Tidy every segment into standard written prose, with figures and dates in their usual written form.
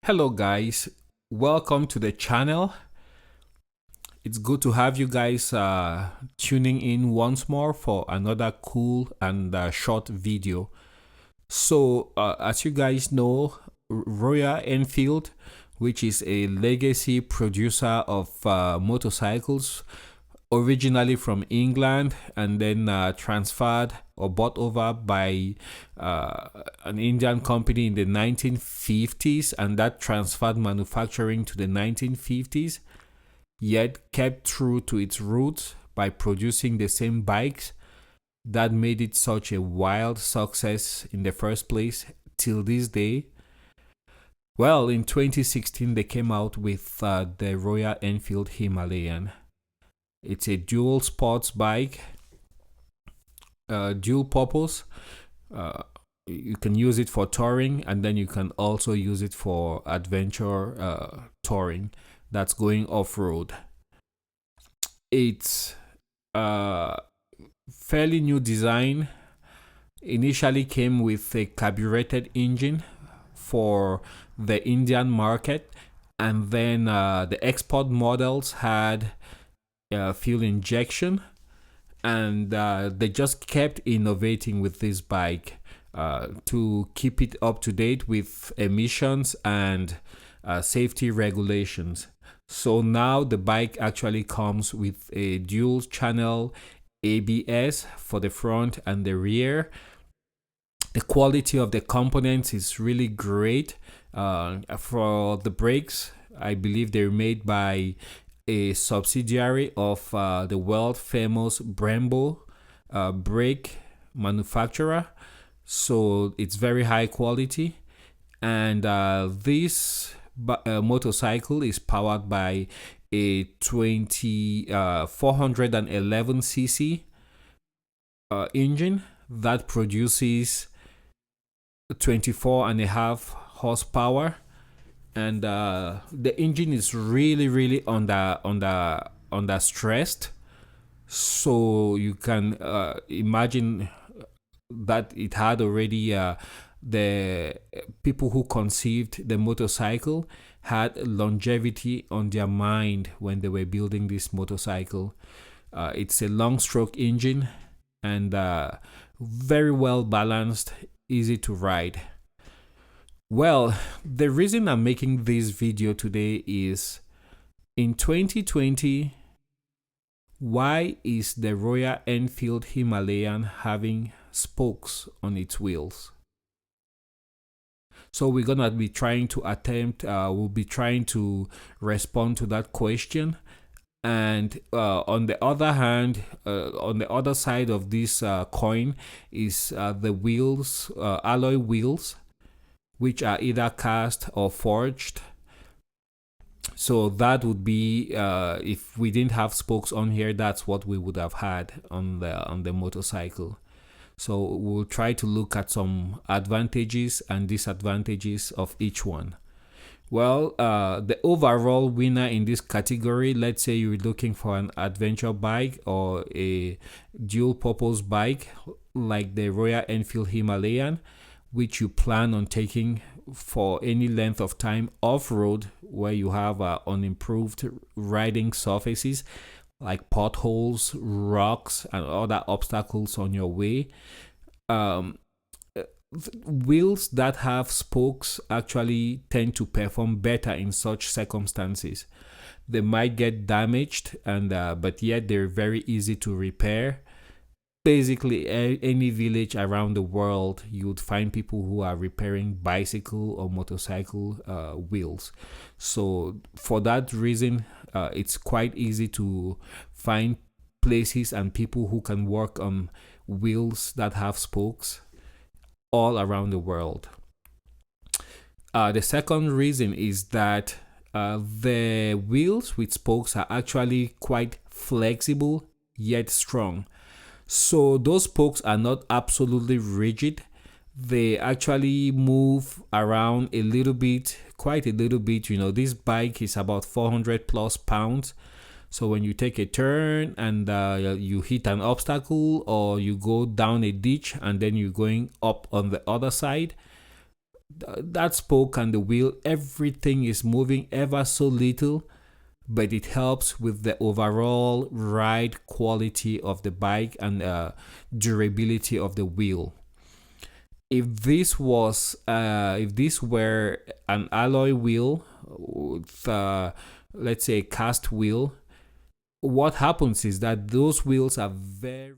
Hello guys, welcome to the channel. It's good to have you guys tuning in once more for another cool and short video. So as you guys know, Royal Enfield, which is a legacy producer of motorcycles, originally from England and then transferred or bought over by an Indian company in the 1950s, and that transferred manufacturing to the 1950s, yet kept true to its roots by producing the same bikes that made it such a wild success in the first place till this day. Well, in 2016, they came out with the Royal Enfield Himalayan. It's a dual sports bike, dual purpose. You can use it for touring, and then you can also use it for adventure touring. That's going off road. It's fairly new design. Initially came with a carbureted engine for the Indian market, and then the export models had fuel injection, and they just kept innovating with this bike to keep it up to date with emissions and safety regulations. So now the bike actually comes with a dual channel ABS for the front and the rear. The quality of the components is really great. For the brakes, I believe they're made by a subsidiary of the world famous Brembo brake manufacturer. So it's very high quality. And this motorcycle is powered by a 411cc engine that produces 24 and a half horsepower, and the engine is really under stressed. So you can imagine that it had already the people who conceived the motorcycle had longevity on their mind when they were building this motorcycle. It's a long stroke engine and very well balanced, easy to ride. Well, the reason I'm making this video today is in 2020, why is the Royal Enfield Himalayan having spokes on its wheels? So we're gonna be trying to we'll be trying to respond to that question. And on the other hand, on the other side of this coin is the wheels, alloy wheels, which are either cast or forged. So that would be if we didn't have spokes on here, that's what we would have had on the motorcycle. So we'll try to look at some advantages and disadvantages of each one. Well, the overall winner in this category, let's say you're looking for an adventure bike or a dual purpose bike like the Royal Enfield Himalayan, which you plan on taking for any length of time off-road where you have unimproved riding surfaces like potholes, rocks, and other obstacles on your way. Wheels that have spokes actually tend to perform better in such circumstances. They might get damaged, and but yet they're very easy to repair. Basically, any village around the world, you would find people who are repairing bicycle or motorcycle wheels. So for that reason, it's quite easy to find places and people who can work on wheels that have spokes all around the world. The second reason is that the wheels with spokes are actually quite flexible yet strong. So those spokes are not absolutely rigid. They actually move around a little bit, quite a little bit. You know, this bike is about 400 plus pounds. So when you take a turn and you hit an obstacle, or you go down a ditch and then you're going up on the other side, That spoke and the wheel, everything is moving ever so little, but it helps with the overall ride quality of the bike and durability of the wheel. If this were an alloy wheel with let's say a cast wheel, what happens is that those wheels are very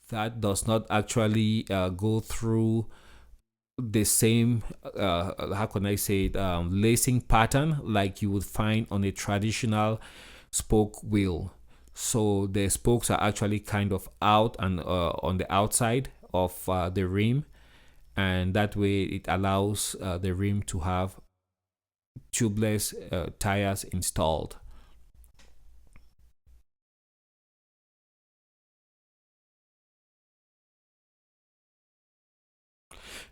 that does not actually go through the same how can I say it, lacing pattern like you would find on a traditional spoke wheel. So the spokes are actually kind of out and on the outside of the rim, and that way it allows the rim to have tubeless tires installed.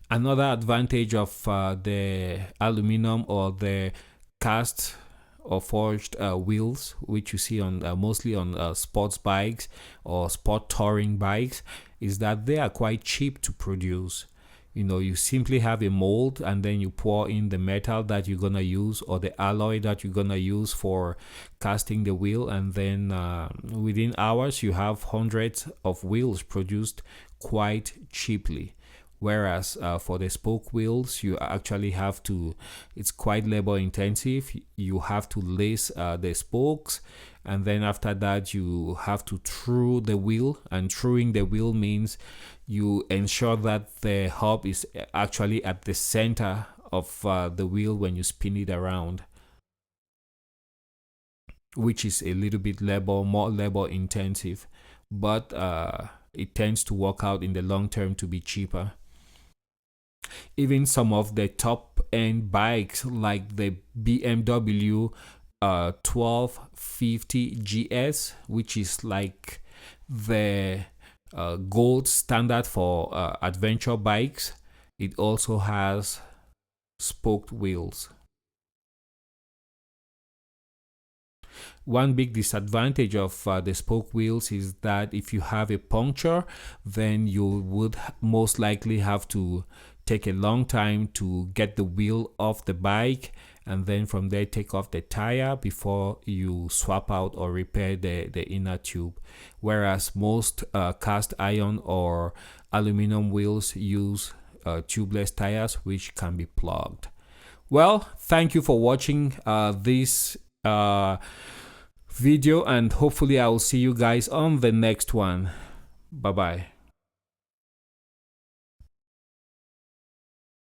Another advantage of the aluminum or the cast or forged wheels, which you see on mostly on sports bikes or sport touring bikes, is that they are quite cheap to produce. You know, you simply have a mold and then you pour in the metal that you're gonna use or the alloy that you're gonna use for casting the wheel, and then within hours you have hundreds of wheels produced quite cheaply. Whereas for the spoke wheels, you actually have to, it's quite labor intensive. You have to lace the spokes, and then after that, you have to true the wheel. And truing the wheel means you ensure that the hub is actually at the center of the wheel when you spin it around, which is a little bit more labor intensive, but it tends to work out in the long term to be cheaper. Even some of the top end bikes like the BMW 1250 GS, which is like the gold standard for adventure bikes, it also has spoked wheels. One big disadvantage of the spoke wheels is that if you have a puncture, then you would most likely have to take a long time to get the wheel off the bike, and then from there take off the tire before you swap out or repair the inner tube, whereas most cast iron or aluminum wheels use tubeless tires which can be plugged. Well, thank you for watching this video, and hopefully I will see you guys on the next one. Bye bye.